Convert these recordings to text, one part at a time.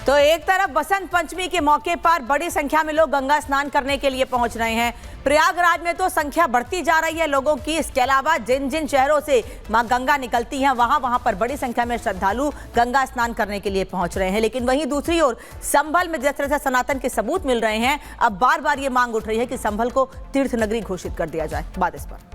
तो एक तरफ बसंत पंचमी के मौके पर बड़ी संख्या में लोग गंगा स्नान करने के लिए पहुंच रहे हैं। प्रयागराज में तो संख्या बढ़ती जा रही है लोगों की। इसके अलावा जिन जिन शहरों से मां गंगा निकलती हैं वहां पर बड़ी संख्या में श्रद्धालु गंगा स्नान करने के लिए पहुंच रहे हैं। लेकिन वहीं दूसरी ओर संभल में जिस तरह से सनातन के सबूत मिल रहे हैं, अब बार बार ये मांग उठ रही है कि संभल को तीर्थ नगरी घोषित कर दिया जाए। बात इस पर।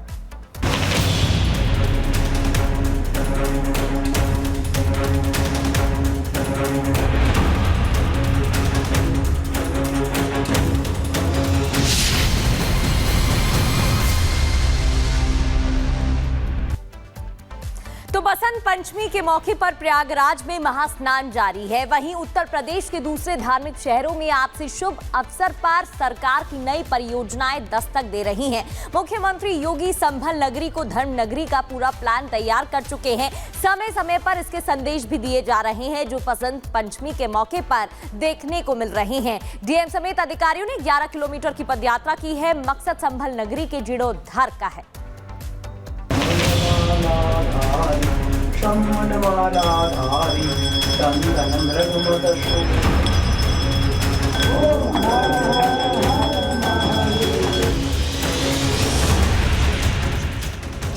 तो बसंत पंचमी के मौके पर प्रयागराज में महास्नान जारी है। वहीं उत्तर प्रदेश के दूसरे धार्मिक शहरों में आपसी शुभ अवसर पर सरकार की नई परियोजनाएं दस्तक दे रही हैं। मुख्यमंत्री योगी संभल नगरी को धर्म नगरी का पूरा प्लान तैयार कर चुके हैं। समय समय पर इसके संदेश भी दिए जा रहे हैं जो बसंत पंचमी के मौके पर देखने को मिल रहे हैं। डीएम समेत अधिकारियों ने 11 किलोमीटर की पदयात्रा की है। मकसद संभल नगरी के जीर्णोद्धार का है।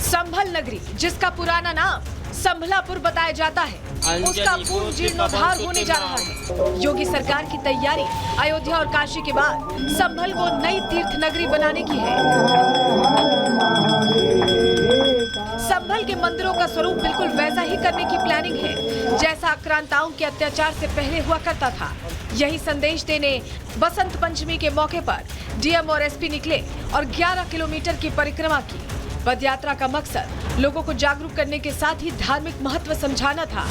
संभल नगरी, जिसका पुराना नाम संभलापुर बताया जाता है, उसका पूर्ण जीर्णोद्धार होने जा रहा है। योगी सरकार की तैयारी अयोध्या और काशी के बाद संभल को नई तीर्थ नगरी बनाने की है। संभल के मंदिरों का स्वरूप बिल्कुल वैसा ही करने की प्लानिंग है जैसा आक्रांताओं के अत्याचार से पहले हुआ करता था। यही संदेश देने बसंत पंचमी के मौके पर डीएम और एसपी निकले और 11 किलोमीटर की परिक्रमा की। पदयात्रा का मकसद लोगों को जागरूक करने के साथ ही धार्मिक महत्व समझाना था।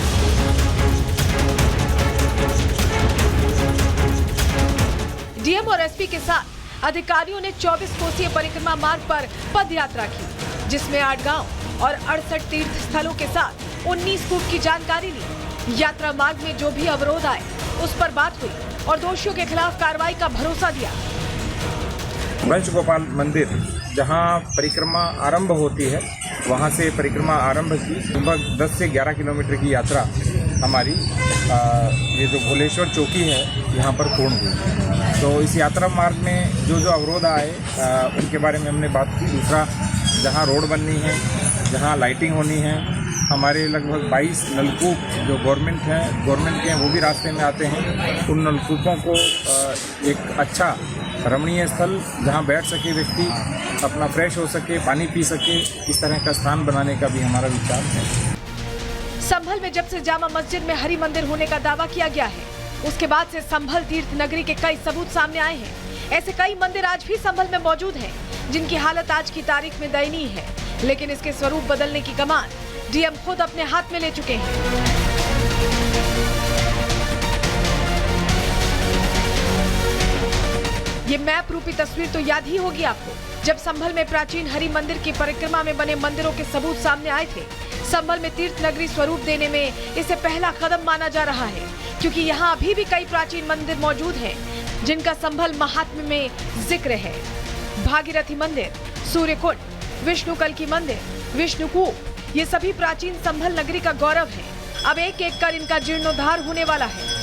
डीएम और एसपी के साथ अधिकारियों ने 24 कोसीय परिक्रमा मार्ग पर पदयात्रा की, जिसमें 8 गांव और 68 तीर्थ स्थलों के साथ 19 कूप की जानकारी ली। यात्रा मार्ग में जो भी अवरोध आए उस पर बात हुई और दोषियों के खिलाफ कार्रवाई का भरोसा दिया। वंश गोपाल मंदिर जहां परिक्रमा आरंभ होती है, वहां से परिक्रमा आरंभ की लगभग 10 से 11 किलोमीटर की यात्रा हमारी ये जो भोलेश्वर चौकी है यहाँ पर पूर्ण हुई। तो इस यात्रा मार्ग में जो अवरोध आए उनके बारे में हमने बात की। दूसरा, जहाँ रोड बननी है, जहाँ लाइटिंग होनी है, हमारे लगभग 22 नलकूप जो गवर्नमेंट के हैं वो भी रास्ते में आते हैं। उन नलकूपों को एक अच्छा रमणीय स्थल जहां बैठ सके व्यक्ति, अपना फ्रेश हो सके, पानी पी सके, इस तरह का स्थान बनाने का भी हमारा विचार है। संभल में जब से जामा मस्जिद में हरि मंदिर होने का दावा किया गया है, उसके बाद से संभल तीर्थ नगरी के कई सबूत सामने आए हैं। ऐसे कई मंदिर आज भी संभल में मौजूद हैं, जिनकी हालत आज की तारीख में दयनीय है। लेकिन इसके स्वरूप बदलने की कमान डीएम खुद अपने हाथ में ले चुके हैं। ये मैप रूपी तस्वीर तो याद ही होगी आपको, जब संभल में प्राचीन हरि मंदिर की परिक्रमा में बने मंदिरों के सबूत सामने आए थे। संभल में तीर्थ नगरी स्वरूप देने में इसे पहला कदम माना जा रहा है, क्योंकि यहाँ अभी भी कई प्राचीन मंदिर मौजूद हैं जिनका संभल महात्म्य में जिक्र है। भागीरथी मंदिर, सूर्यकुंड, विष्णुकल्की मंदिर, विष्णुकूप, ये सभी प्राचीन संभल नगरी का गौरव है। अब एक एक कर इनका जीर्णोद्धार होने वाला है।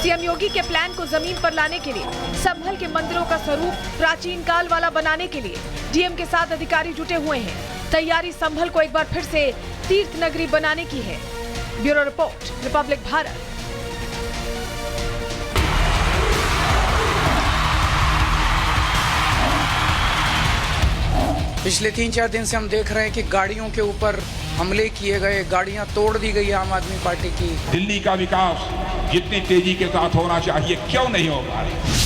सीएम योगी के प्लान को जमीन पर लाने के लिए, संभल के मंदिरों का स्वरूप प्राचीन काल वाला बनाने के लिए डीएम के साथ अधिकारी जुटे हुए हैं। तैयारी संभल को एक बार फिर से तीर्थ नगरी बनाने की है। Bureau report, Republic Bharat. पिछले 3-4 दिन से हम देख रहे हैं कि गाड़ियों के ऊपर हमले किए गए, गाड़ियां तोड़ दी गई आम आदमी पार्टी की। दिल्ली का विकास जितनी तेजी के साथ होना चाहिए क्यों नहीं हो पा रही।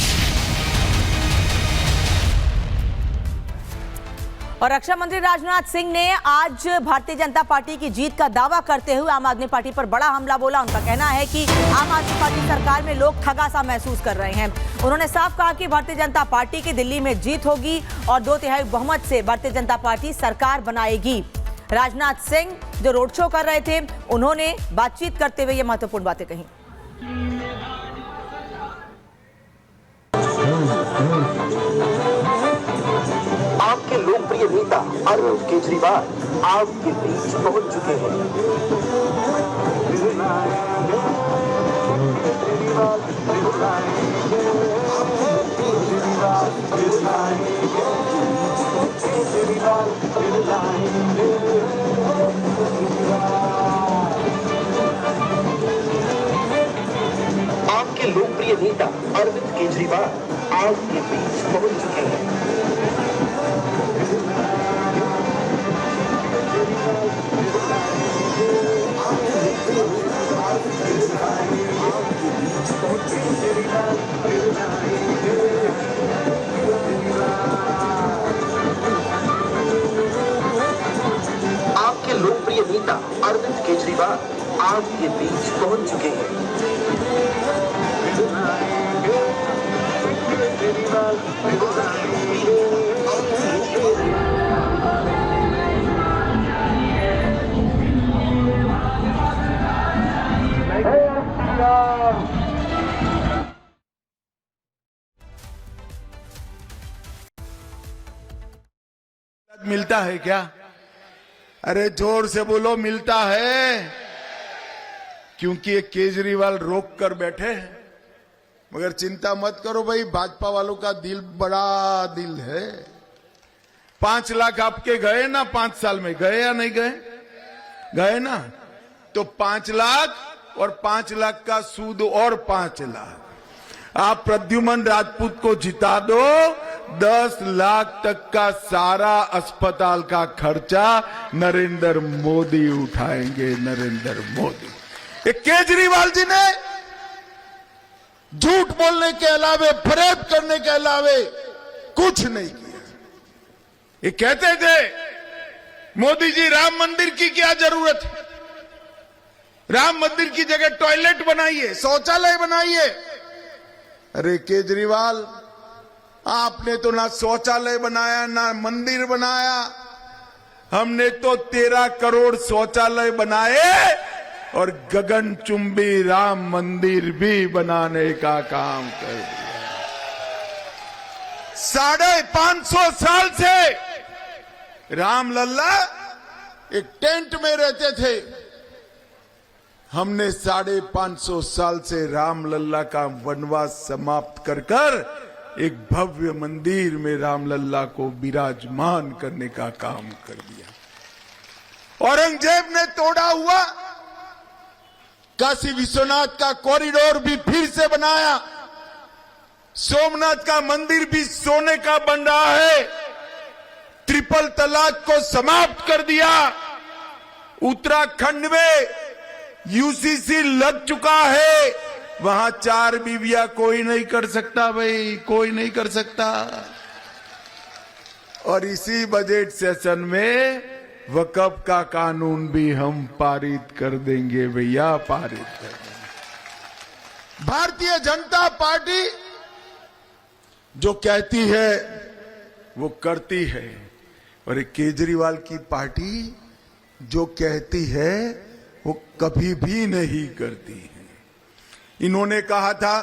और रक्षा मंत्री राजनाथ सिंह ने आज भारतीय जनता पार्टी की जीत का दावा करते हुए आम आदमी पार्टी पर बड़ा हमला बोला। उनका कहना है कि आम आदमी पार्टी सरकार में लोग ठगा सा महसूस कर रहे हैं। उन्होंने साफ कहा कि भारतीय जनता पार्टी की दिल्ली में जीत होगी और 2/3 बहुमत से भारतीय जनता पार्टी सरकार बनाएगी। राजनाथ सिंह जो रोड शो कर रहे थे, उन्होंने बातचीत करते हुए ये महत्वपूर्ण बातें कही। आपके लोकप्रिय नेता अरविंद केजरीवाल आपके बीच पहुंच चुके हैं। केजरीवाल आग के बीच पहुंच चुके हैं। आपके लोकप्रिय नेता अरविंद केजरीवाल आग के बीच पहुंच चुके हैं। मिलता है क्या? अरे जोर से बोलो, मिलता है। क्योंकि ये केजरीवाल रोक कर बैठे हैं। मगर चिंता मत करो भाई, भाजपा वालों का दिल बड़ा दिल है। 5 लाख आपके गए ना 5 साल में, गए या नहीं गए? गए ना। तो 5 लाख और 5 लाख का सूद और 5 लाख। आप प्रद्युमन राजपूत को जिता दो, 10 लाख तक का सारा अस्पताल का खर्चा नरेंद्र मोदी उठाएंगे। नरेंद्र मोदी। ये केजरीवाल जी ने झूठ बोलने के अलावे, फरेब करने के अलावे कुछ नहीं किया। ये कहते थे मोदी जी राम मंदिर की क्या जरूरत है, राम मंदिर की जगह टॉयलेट बनाइए, शौचालय बनाइए। अरे केजरीवाल, आपने तो ना शौचालय बनाया ना मंदिर बनाया। हमने तो 13 करोड़ शौचालय बनाए और गगनचुंबी राम मंदिर भी बनाने का काम कर दिया। 550 साल से राम लल्ला एक टेंट में रहते थे। हमने 550 साल से राम लल्ला का वनवास समाप्त कर कर एक भव्य मंदिर में राम लल्ला को विराजमान करने का काम कर दिया। औरंगजेब ने तोड़ा हुआ काशी विश्वनाथ का कॉरिडोर भी फिर से बनाया। सोमनाथ का मंदिर भी सोने का बन रहा है। ट्रिपल तलाक को समाप्त कर दिया। उत्तराखंड में यूसीसी लग चुका है। वहां 4 बीवियां कोई नहीं कर सकता भाई, कोई नहीं कर सकता। और इसी बजट सेशन में वक़्फ़ का कानून भी हम पारित कर देंगे भैया, पारित कर देंगे। भारतीय जनता पार्टी जो कहती है वो करती है, और केजरीवाल की पार्टी जो कहती है वो कभी भी नहीं करती है। इन्होंने कहा था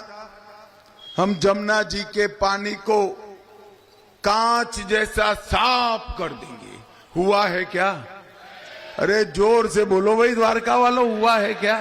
हम जमुना जी के पानी को कांच जैसा साफ कर देंगे। हुआ है क्या? अरे जोर से बोलो भाई द्वारका वालों, हुआ है क्या?